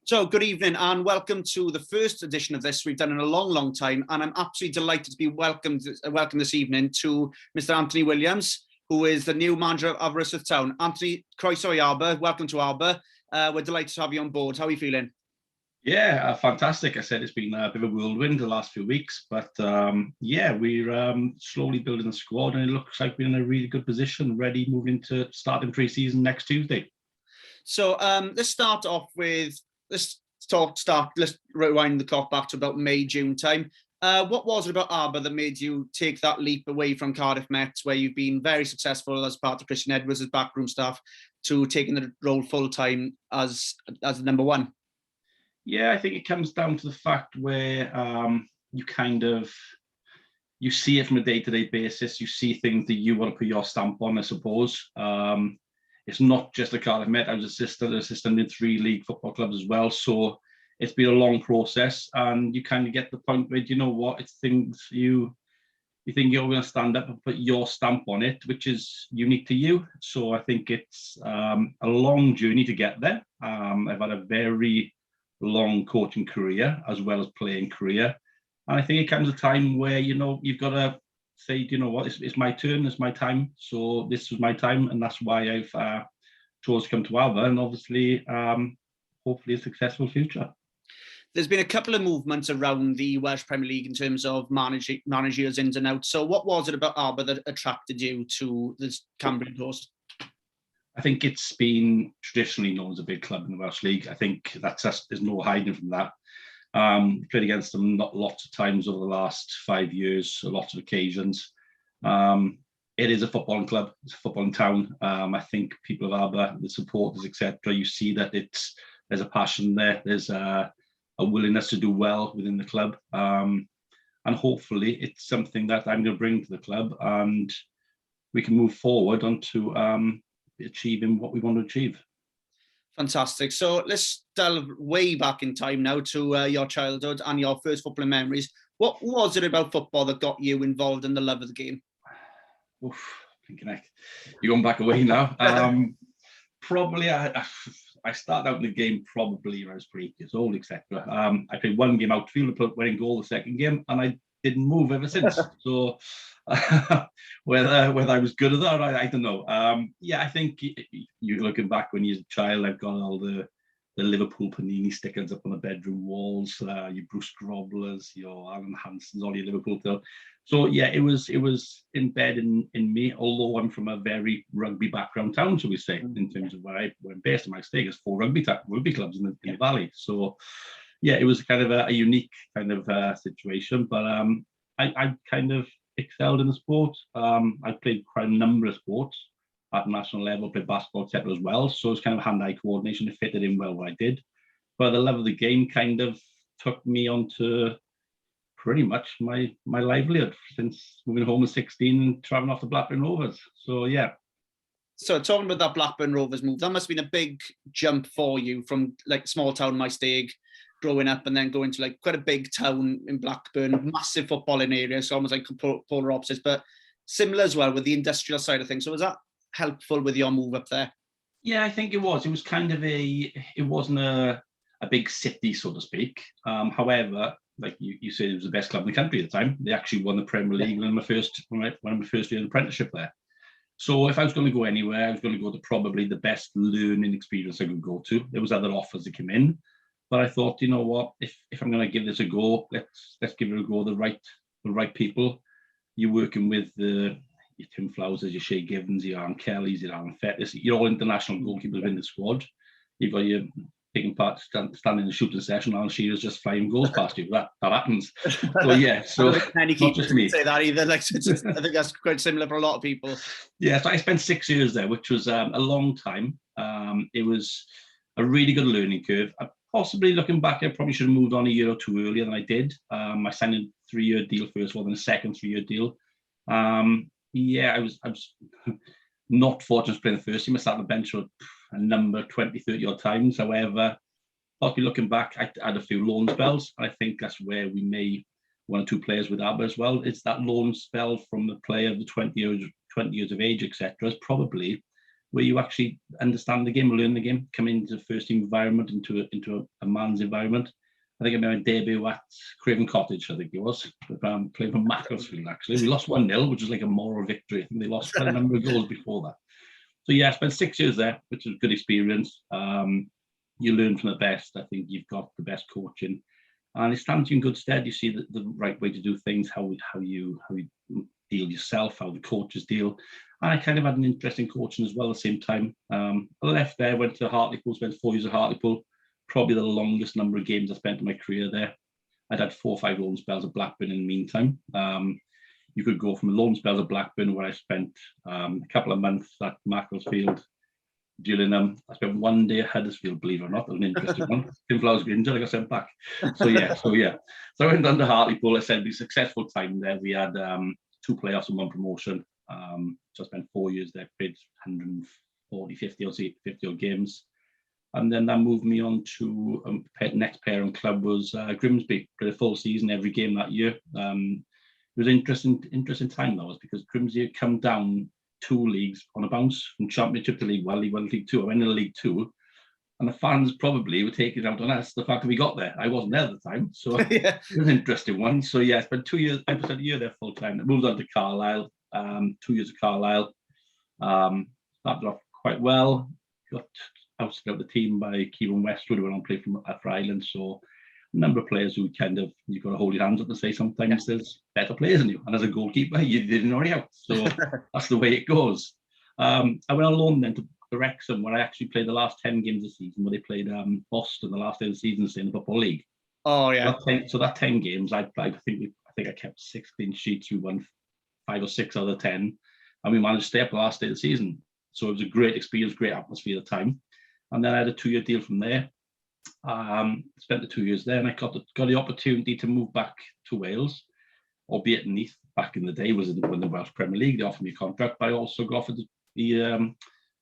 So, good evening and welcome to the first edition of this we've done in a long, long time. And I'm absolutely delighted to be welcome this evening to Mr. Anthony Williams, who is the new manager of Aberystwyth Town. Anthony, croeso I Aber, welcome to Aber. We're delighted to have you on board. How are you feeling? Yeah, fantastic. I said it's been a bit of a whirlwind the last few weeks, but we're slowly building the squad and it looks like we're in a really good position, ready moving into starting pre-season next Tuesday. So let's start off with, let's rewind the clock back to about May, June time. What was it about Aber that made you take that leap away from Cardiff Met, where you've been very successful as part of Christian Edwards' backroom staff, to taking the role full-time as number one? Yeah, I think it comes down to the fact where you see it from a day-to-day basis. You see things that you want to put your stamp on, I suppose. It's not just the Cardiff Met. I was assistant in 3 league football clubs as well. So it's been a long process, and you kind of get to the point where, you know what, it's things you think you're going to stand up and put your stamp on it, which is unique to you. So I think it's a long journey to get there. I've had a very long coaching career as well as playing career, and I think it comes a time where you've got to say, you know what, it's my turn, it's my time. So this was my time, and that's why I've chose to come to Aber, and obviously hopefully a successful future. There's been a couple of movements around the Welsh Premier League in terms of managers ins and outs. So what was it about Aber that attracted you to this Cambrian post? I think it's been traditionally known as a big club in the Welsh League. I think there's no hiding from that. Played against them not lots of times over the last 5 years, lots of occasions. It is a footballing club, it's a footballing town. I think people of Aber, the supporters, etc., you see that there's a passion there, there's a willingness to do well within the club. And hopefully it's something that I'm going to bring to the club, and we can move forward onto achieving what we want to achieve. Fantastic. So let's delve way back in time now to your childhood and your first footballing memories. What was it about football that got you involved in the love of the game? You're going back away now. Probably I started out in the game probably when I was 3 years old, etc. I played one game outfield, went in goal the second game, and I didn't move ever since. So whether I was good at that, I don't know. I think you're looking back when you're a child. I've got all the Liverpool Panini stickers up on the bedroom walls. Your Bruce Groblers, your Alan Hansons, all your Liverpool stuff. So yeah, it was embedded in me. Although I'm from a very rugby background town, shall we say, in terms of where I'm based. In my state, there's 4 rugby clubs in the valley. So yeah, it was kind of a unique kind of situation. But I kind of excelled in the sport. I played quite a number of sports at national level, played basketball, etc. as well. So it's kind of hand-eye coordination. It fitted in well what I did. But the love of the game kind of took me onto pretty much my livelihood since moving home at 16 and traveling off the Blackburn Rovers. So yeah. So talking about that Blackburn Rovers move, that must have been a big jump for you from like small town Maesteg, growing up, and then going to like quite a big town in Blackburn, massive footballing area, so almost like polar opposites, but similar as well with the industrial side of things. So was that helpful with your move up there? Yeah, I think it was. It was kind of it wasn't a big city, so to speak. However, like you said, it was the best club in the country at the time. They actually won the Premier League when my first year of apprenticeship there. So if I was going to go anywhere, I was going to go to probably the best learning experience I could go to. There was other offers that came in, but I thought, you know what, if I'm going to give this a go, let's give it a go. The right people. You're working with your Tim Flowers, your Shea Givens, your Aaron Kellys, your Alan Fettis. You're all international goalkeepers in the squad. You've got your taking part, standing in the shooting session. Alan Shearer's just flying goals past you. That happens. So yeah, so not just me. Say that either. Like, I think that's quite similar for a lot of people. Yeah, so I spent 6 years there, which was a long time. It was a really good learning curve. Possibly looking back, I probably should have moved on a year or two earlier than I did. I signed a 3-year deal first, then a second 3-year deal. I was not fortunate to play in the first team. I sat on the bench for a number 20, 30 odd times. However, possibly looking back, I had a few loan spells. I think that's where we may, 1 or 2 players with Aber as well. It's that loan spell from the player of the 20 years of age, etc. is probably where you actually understand the game, learn the game, come into the first team environment, into a man's environment. I think I made my debut at Craven Cottage, I think it was, playing for Macclesfield, actually. We lost 1-0, which was like a moral victory. I think they lost quite a number of goals before that. So yeah, I spent 6 years there, which was a good experience. You learn from the best. I think you've got the best coaching, and it stands you in good stead. You see the right way to do things, how you deal yourself, how the coaches deal. And I kind of had an interesting coaching as well at the same time. I left there, went to Hartlepool, spent 4 years at Hartlepool, probably the longest number of games I spent in my career there. I'd had 4 or 5 loan spells at Blackburn in the meantime. You could go from a loan spell at Blackburn, where I spent a couple of months at Macclesfield. During I spent 1 day at Huddersfield, believe it or not. That was an interesting one. Tim Flowers got injured, I got sent back. So I went down to Hartlepool. I said, a successful time there. We had 2 playoffs and 1 promotion. So I spent 4 years there, played 140, 50 odd games. And then that moved me on to next parent club was Grimsby. Played a full season every game that year. It was an interesting time, that was, because Grimsby had come down 2 leagues on a bounce from Championship to League 1, League 1, League 2. I went into League 2, and the fans probably were taking it out on us, the fact that we got there. I wasn't there at the time, so It was an interesting one. So yeah, I spent 2 years, I spent a year there full time. I moved on to Carlisle, 2 years at Carlisle. Started off quite well, got ousted out of the team by Kevin Westwood, who went on to play for Ireland. So a number of players who you've got to hold your hands up and say sometimes there's better players than you. And as a goalkeeper, you didn't already out. So that's the way it goes. I went on loan then to Wrexham, where I actually played the last 10 games of the season, where they played Boston the last day of the season in the Football League. Oh, yeah. So that 10 games, I think I kept 6 clean sheets. We won 5 or 6 out of 10. And we managed to stay up the last day of the season. So it was a great experience, great atmosphere at the time. And then I had a 2-year deal from there. Spent the 2 years there, and I got the opportunity to move back to Wales, albeit Neath back in the day was in the Welsh Premier League. They offered me a contract, but I also got offered the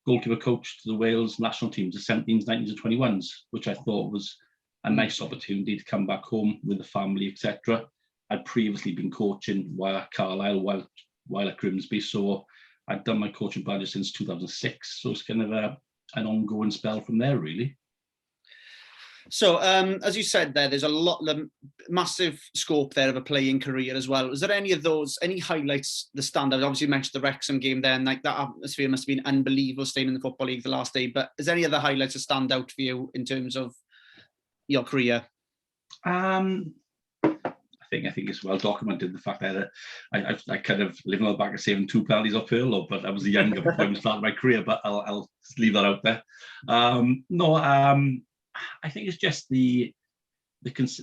goalkeeper coach to the Wales national teams, the 17s, 19s, and 21s, which I thought was a nice opportunity to come back home with the family, etc. I'd previously been coaching while at Carlisle, while at Grimsby, so I'd done my coaching badge since 2006. So it's kind of an ongoing spell from there, really. So, as you said there, there's a massive scope there of a playing career as well. Was there any highlights that stand out? Obviously, you mentioned the Wrexham game there, and like that atmosphere must have been unbelievable staying in the Football League the last day. But is there any other highlights that stand out for you in terms of your career? I think it's well documented, the fact that I kind of living on the back of saving 2 penalties off Hurlo, but I was younger before I started my career. But I'll leave that out there. I think it's just the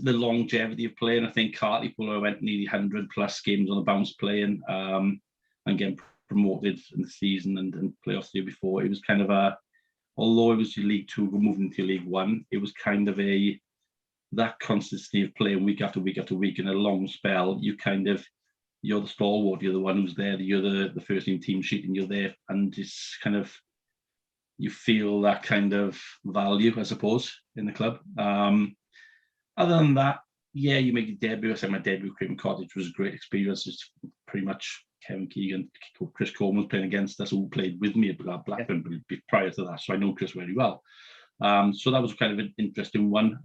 longevity of playing. I think Hartlepool, I went nearly 100 plus games on a bounce playing, and getting promoted in the season and playoffs the year before. It was kind of although it was your League 2, moving into League 1, it was kind of that consistency of playing week after week after week in a long spell. You're the stalwart, you're the one who's there, you're the first team sheet, and you're there, and it's kind of, you feel that kind of value, I suppose, in the club. Other than that, yeah, you make your debut. I said my debut at Craven Cottage was a great experience. It's pretty much Kevin Keegan, Chris Coleman playing against us, who played with me at Blackburn prior to that, so I know Chris very well. So that was kind of an interesting one.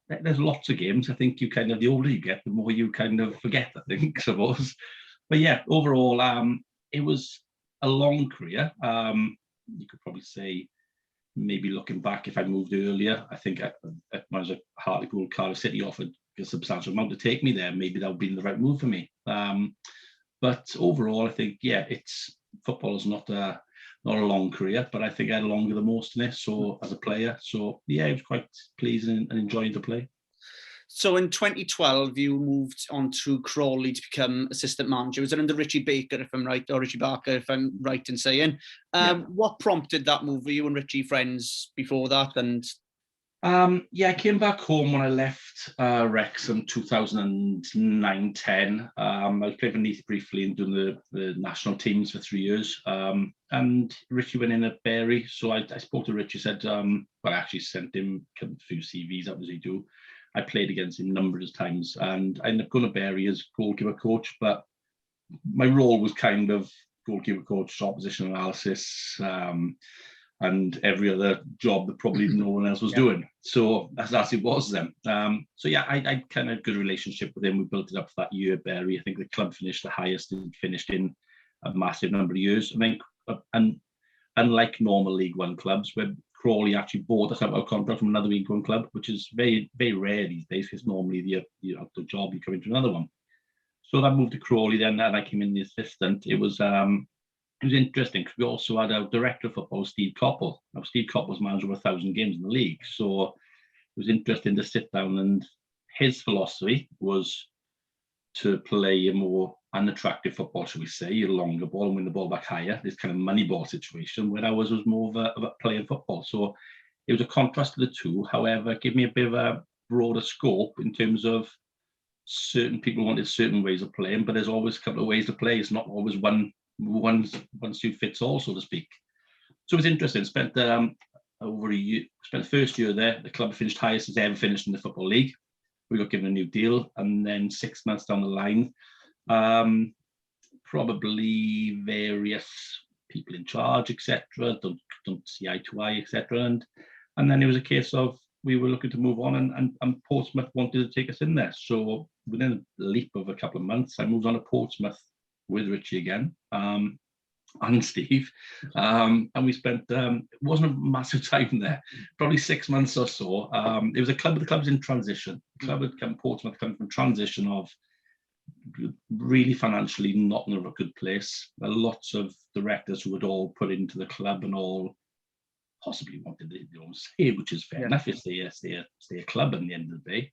There's lots of games. I think the older you get, the more you kind of forget, I suppose. But yeah, overall, it was a long career. You could probably say, maybe looking back, if I moved earlier, I think when I was at Hartlepool, Cardiff City offered a substantial amount to take me there. Maybe that would be the right move for me. But overall, I think, yeah, football is not a long career, but I think I had longer than most in it. So as a player, so yeah, it was quite pleasing and enjoying to play. So in 2012, you moved on to Crawley to become assistant manager. Was it under Richie Baker, if I'm right, or Richie Barker, if I'm right in saying? What prompted that move? Were you and Richie friends before that? And I came back home when I left Wrexham 2009-10. I was playing for Neath briefly and doing the national teams for 3 years. And Richie went in at Bury, so I spoke to Richie. Said, I actually sent him a few CVs, that was he do. I played against him numbers of times, and I ended up going to Bury as goalkeeper coach, but my role was kind of goalkeeper coach, shot position analysis, and every other job that probably no one else was doing. So as it was then. So yeah, I kind of had a good relationship with him. We built it up for that year, Barry. I think the club finished the highest and finished in a massive number of years. I think, and unlike normal League One clubs, where Crawley actually bought a club out contract from another League One club, which is very, very rare these days, because normally the job, you come into another one. So that moved to Crawley then, and I came in the assistant. It was interesting because we also had our director of football, Steve Coppell. Now, Steve Coppell's managed over 1,000 games in the league. So it was interesting to sit down, and his philosophy was to play a more unattractive football, shall we say, a longer ball and win the ball back higher, this kind of money ball situation, where ours was more of a playing football. So it was a contrast to the two. However, it gave me a bit of a broader scope in terms of certain people wanted certain ways of playing, but there's always a couple of ways to play. It's not always one suit fits all, so to speak. So it was interesting. Spent over a year, spent the first year there. The club finished highest it's ever finished in the Football League. We got given a new deal, and then 6 months down the line, probably various people in charge, etc., don't see eye to eye, etc., and then it was a case of we were looking to move on, and Portsmouth wanted to take us in there. So within a leap of a couple of months, I moved on to Portsmouth with Richie again, and Steve, and we spent, it wasn't a massive time there, probably 6 months or so. It was the club's in transition. The club had come, Portsmouth come from transition of really financially not in a good place. Lots of directors who had all put into the club and all possibly wanted their own say, which is fair enough if stay a club at the end of the day.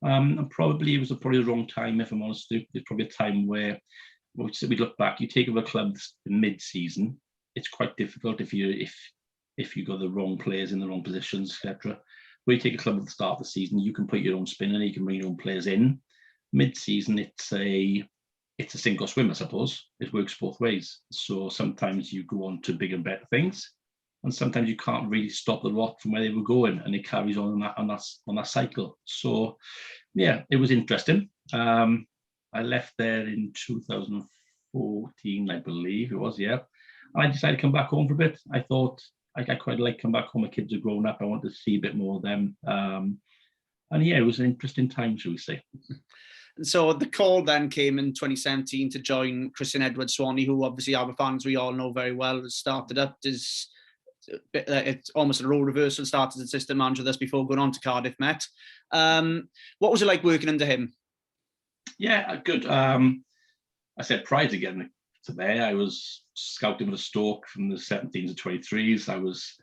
And probably it was probably the wrong time, if I'm honest. There's probably a time where we look back, you take over clubs mid-season, it's quite difficult if you got the wrong players in the wrong positions, etc. Where you take a club at the start of the season, you can put your own spin in it, you can bring your own players in. Mid-season, it's a sink or swim, I suppose. It works both ways. So sometimes you go on to bigger and better things, and sometimes you can't really stop the lot from where they were going, and it carries on that cycle. So yeah, it was interesting. I left there in 2014, I believe it was, yeah. And I decided to come back home for a bit. I thought I quite like come back home. My kids are grown up. I wanted to see a bit more of them. And yeah, it was an interesting time, shall we say. And so the call then came in 2017 to join Christian Edwards-Swanee, who obviously our fans we all know very well, has started up as it's almost a role reversal, started as assistant manager this before going on to Cardiff Met. What was it like working under him? Yeah, good. I said prior to getting to there, I was scouting with a Stoke from the 17s to 23s. I was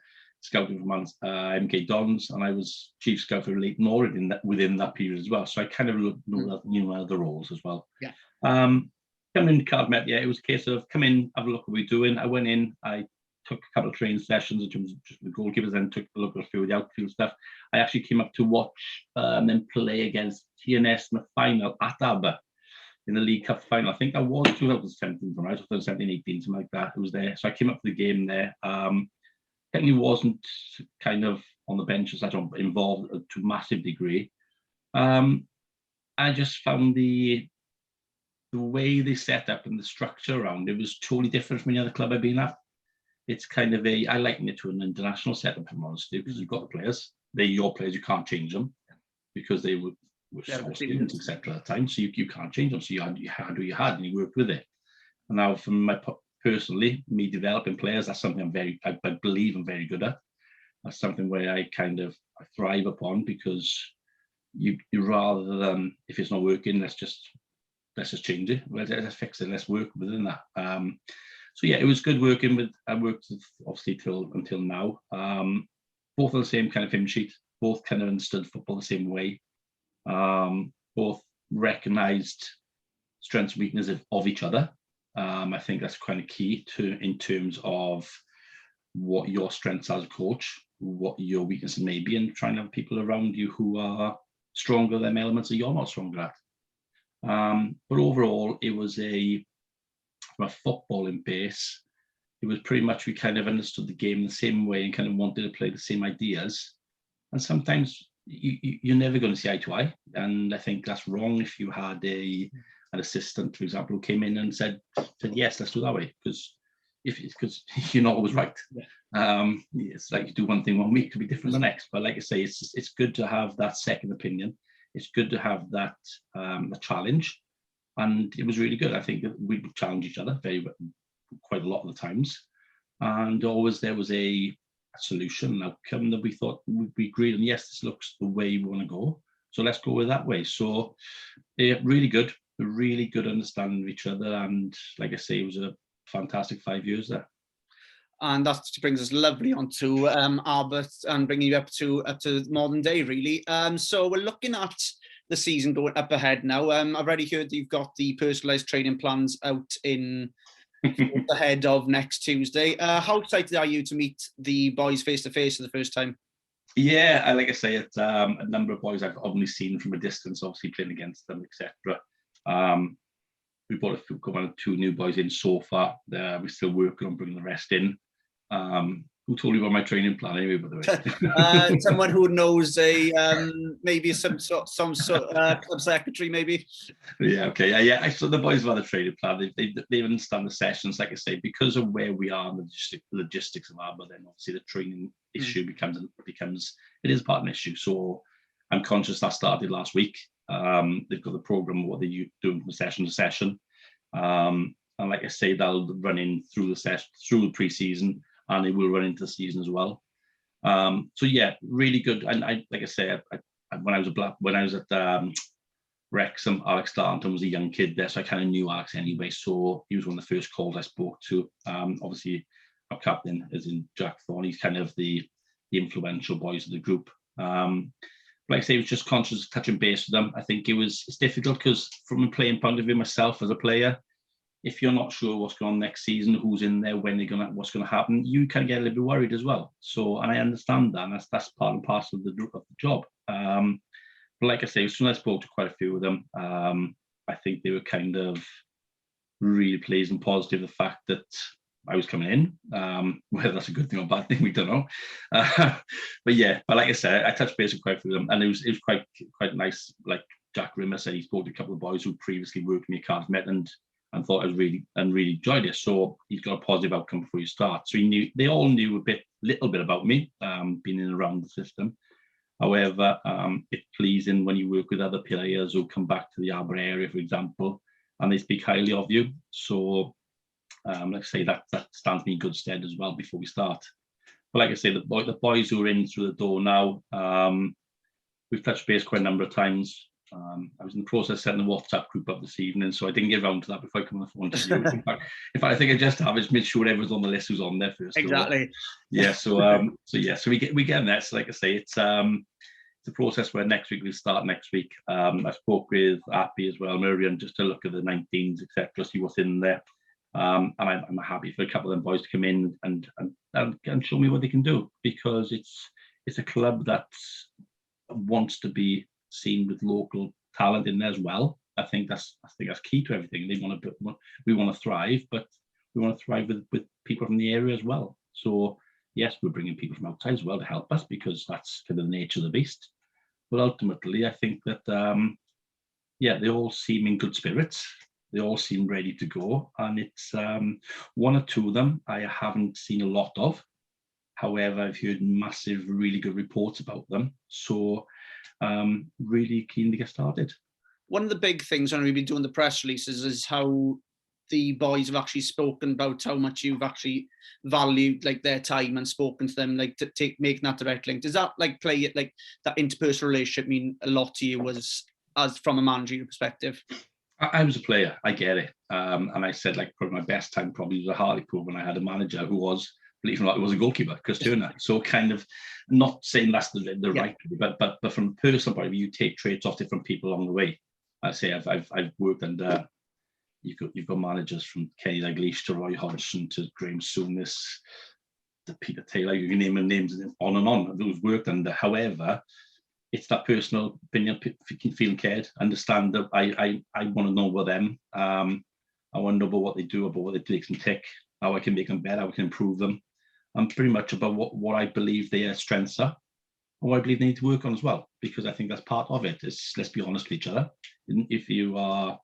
scouting from MK Dons, and I was chief scout for Leighton Orient within that period as well. So I kind of knew other roles as well. Yeah. Coming in Cardiff Met, it was a case of come in, have a look at what we're doing. I went in, I took a couple of training sessions in terms of just the goalkeepers, then took a look at a few of the outfield stuff. I actually came up to watch them play against TNS in the final at Aber in the League Cup final. I think that was 2017, right? 2017, 18, something like that. It was there. So I came up for the game there. Technically wasn't kind of on the bench as such, involved to a massive degree. I just found the way they set up and the structure around it was totally different from any other club I've been at. It's kind of I liken it to an international setup, if I'm honest, because you've got the players. They're your players, you can't change them because they were students, etc. at the time, so you can't change them. So you had what you had, and you worked with it. And now, from personally, me developing players, that's something I believe I'm very good at. That's something where I thrive upon, because you rather than, if it's not working, let's just change it. Let's fix it. Let's work within that. So yeah, it was good working with. I worked with, obviously until now. Both on the same kind of hymn sheet. Both kind of understood football the same way. Both recognised strengths and weaknesses of each other. I think that's kind of key in terms of what your strengths as a coach, what your weaknesses may be, and trying to have people around you who are stronger than elements that you're not stronger at. But overall, it was from a footballing base, it was pretty much we kind of understood the game the same way and kind of wanted to play the same ideas. And sometimes you're never going to see eye to eye, and I think that's wrong if you had a an assistant, for example, who came in and said yes, let's do it that way, because you're not always right. It's like you do one thing one week, it could be different the next. But like I say, it's good to have that second opinion. It's good to have that a challenge, and it was really good. I think that we would challenge each other quite a lot of the times, and always there was a solution, an outcome that we thought we agreed on. Yes, this looks the way we want to go, so let's go with that way. So really good understanding of each other, and like I say, it was a fantastic 5 years there. And that brings us lovely onto Aberystwyth and bringing you up to modern day, really. So we're looking at the season going up ahead now. I've already heard that you've got the personalised training plans out in ahead of next Tuesday. How excited are you to meet the boys face to face for the first time? Yeah, like I say, it's a number of boys I've only seen from a distance, obviously playing against them, etc. We brought one or two new boys in so far. We're still working on bringing the rest in. Who told you about my training plan anyway, by the way? Someone who knows maybe some club secretary, maybe. Yeah, okay. Yeah. So the boys have had a training plan. They understand the sessions, like I say, because of where we are in the logistics of Arbor, then obviously the training issue becomes it is part of an issue. So I'm conscious that started last week. They've got the program of what they're doing from session to session. And like I say, they'll run in through the pre-season, and they will run into the season as well. So yeah, really good. And I like I say, when I was at Wrexham, Alex Darlington was a young kid there, so I kind of knew Alex anyway. So he was one of the first calls I spoke to. Obviously, our captain is in Jack Thorne. He's kind of the influential boys of the group. Like I say, I was just conscious of touching base with them. I think it's difficult because from a playing point of view, myself as a player, if you're not sure what's going on next season, who's in there, what's going to happen, you can get a little bit worried as well. So, and I understand that, and that's part and parcel of the job. But like I say, as soon as I spoke to quite a few of them, I think they were kind of really pleased and positive the fact that I was coming in. Whether that's a good thing or bad thing, we don't know. But like I said, I touched base with quite a few of them, and it was quite nice. Like Jack Rimmer said, he spoke to a couple of boys who previously worked with me at Cardiff Met and thought I was really enjoyed it. So he's got a positive outcome before you start. So they all knew little bit about me, being in and around the system. However, it's pleasing when you work with other players who come back to the Arbor area, for example, and they speak highly of you. So like I say, that stands me in good stead as well before we start. But like I say, the boys who are in through the door now, we've touched base quite a number of times. I was in the process of setting the WhatsApp group up this evening, so I didn't get around to that before I come on the phone to you. In fact, I think I just have is made sure everyone's on the list who's on there first. Exactly. Yeah. So we get in there. So like I say, it's a process where next week we'll start next week. I spoke with Appy as well, Miriam, just to look at the 19s, etc., see what's in there. And I'm happy for a couple of them boys to come in and show me what they can do, because it's a club that wants to be seen with local talent in there as well. I think that's key to everything. We want to thrive, but we want to thrive with people from the area as well. So yes, we're bringing people from outside as well to help us, because that's kind of the nature of the beast. But ultimately, I think that they all seem in good spirits. They all seem ready to go, and it's one or two of them I haven't seen a lot of. However, I've heard massive, really good reports about them. So really keen to get started. One of the big things when we've been doing the press releases is how the boys have actually spoken about how much you've actually valued like their time and spoken to them, like to making that direct link. Does that like play it, like that interpersonal relationship, mean a lot to you as from a managerial perspective? I was a player, I get it. And I said, like, probably my best time probably was at Hartlepool when I had a manager who was, believe it or not, it was a goalkeeper, Chris Turner. So kind of not saying that's the right way, but from a personal point of view, you take traits off different people along the way. I say I've worked under, you've got managers from Kenny Dalglish to Roy Hodgson to Graham Souness to Peter Taylor, you can name them names on, those worked under. However, it's that personal opinion, feeling cared, understand that I want to know about them. I want to know about what they do, about what they makes them tick, how I can make them better, how I can improve them. And pretty much about what I believe their strengths are, and what I believe they need to work on as well, because I think that's part of it. Is let's be honest with each other. If you are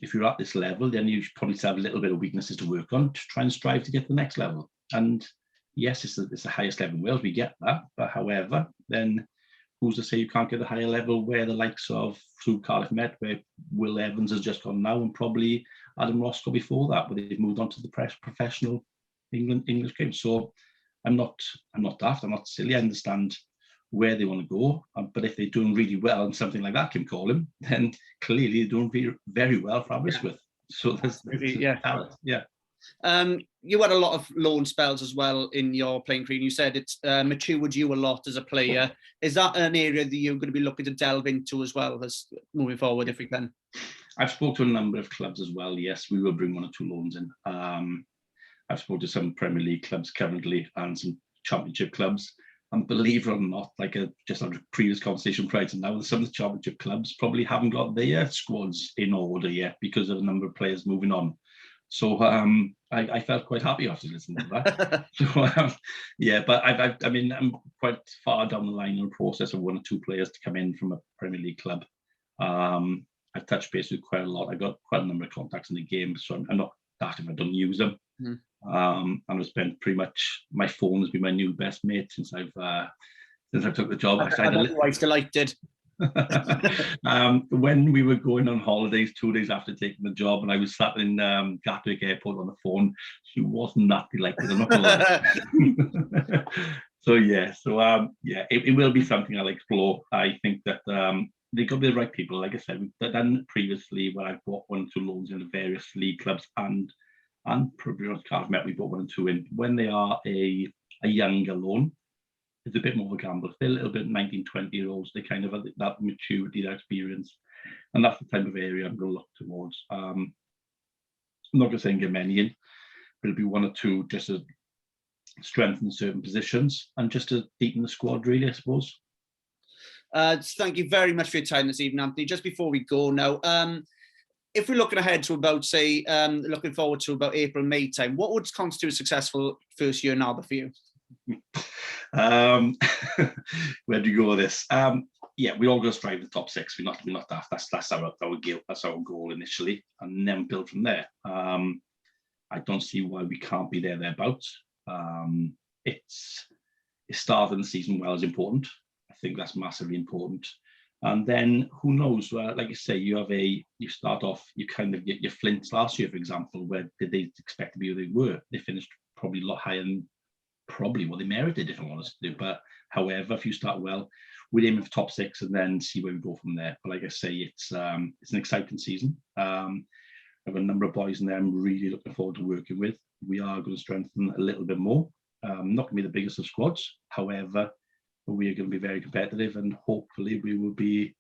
if you're at this level, then you probably still have a little bit of weaknesses to work on to try and strive to get to the next level. And yes, it's the highest level in Wales, we get that. But however, then who's to say you can't get the higher level where the likes of through Cardiff Met, where Will Evans has just gone now, and probably Adam Roscoe before that, where they've moved on to the professional English game. So I'm not daft, I'm not silly. I understand where they want to go, but if they're doing really well and something like that can call him, then clearly they're doing very, very well for Aberystwyth. So there's talent. Yeah. You had a lot of loan spells as well in your playing career. You said it's matured you a lot as a player. Is that an area that you're going to be looking to delve into as well as moving forward, if we can? I've spoken to a number of clubs as well. Yes, we will bring 1 or 2 loans in. I've spoken to some Premier League clubs currently and some Championship clubs. And believe it or not, just on a previous conversation prior to now, some of the Championship clubs probably haven't got their squads in order yet because of a number of players moving on. So I felt quite happy after listening to that. So yeah, but I mean, I'm quite far down the line in the process of 1 or 2 players to come in from a Premier League club. I've touched base with quite a lot. I got quite a number of contacts in the game, so I'm not daft if I don't use them. And I've spent pretty much, my phone has been my new best mate since I took the job. I'm quite delighted. When we were going on holidays 2 days after taking the job, and I was sat in Gatwick Airport on the phone, she wasn't that delighted. I'm not gonna lie. So it will be something I'll explore. I think that they got the right people. Like I said, we've done previously where I've bought 1 or 2 loans in the various league clubs and probably on Cardiff Met we bought 1 or 2 in. When they are a younger loan, it's a bit more of a gamble. They're a little bit 19, 20-year-olds. They kind of have that maturity, that experience. And that's the type of area I'm going to look towards. I'm not going to say get many in, but it'll be 1 or 2 just to strengthen certain positions and just to deepen the squad, really, I suppose. Thank you very much for your time this evening, Anthony. Just before we go now, if we're looking ahead to about, say, looking forward to about April, May time, what would constitute a successful first year in Alba for you? Where do you go with this? Yeah, we all go strive the top 6. We're not daft. That's our goal initially, and then build from there. I don't see why we can't be thereabouts. It's starting the season well is important. I think that's massively important. And then who knows? Like you say, you start off, you kind of get your Flints last year, for example. Where did they expect to be where they were? They finished probably a lot higher than probably what they merited, if I'm honest to do. But however, if you start well, we'd aim for top 6 and then see where we go from there. But like I say, it's an exciting season. I have a number of boys in there I'm really looking forward to working with. We are going to strengthen a little bit more. Not going to be the biggest of squads. However, we are going to be very competitive, and hopefully we will be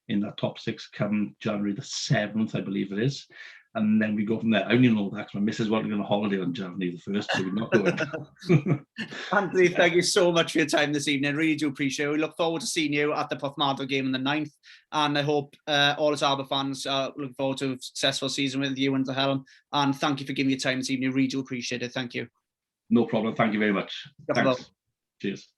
in that top 6 come January the 7th, I believe it is. And then we go from there. I only know that because my missus wanted on a holiday on January the 1st, so we're not going. Anthony, thank you so much for your time this evening. I really do appreciate it. We look forward to seeing you at the Porthmadog game on the 9th. And I hope all us Alba fans are looking forward to a successful season with you and the helm. And thank you for giving me your time this evening. I really do appreciate it. Thank you. No problem. Thank you very much. Thanks. Cheers.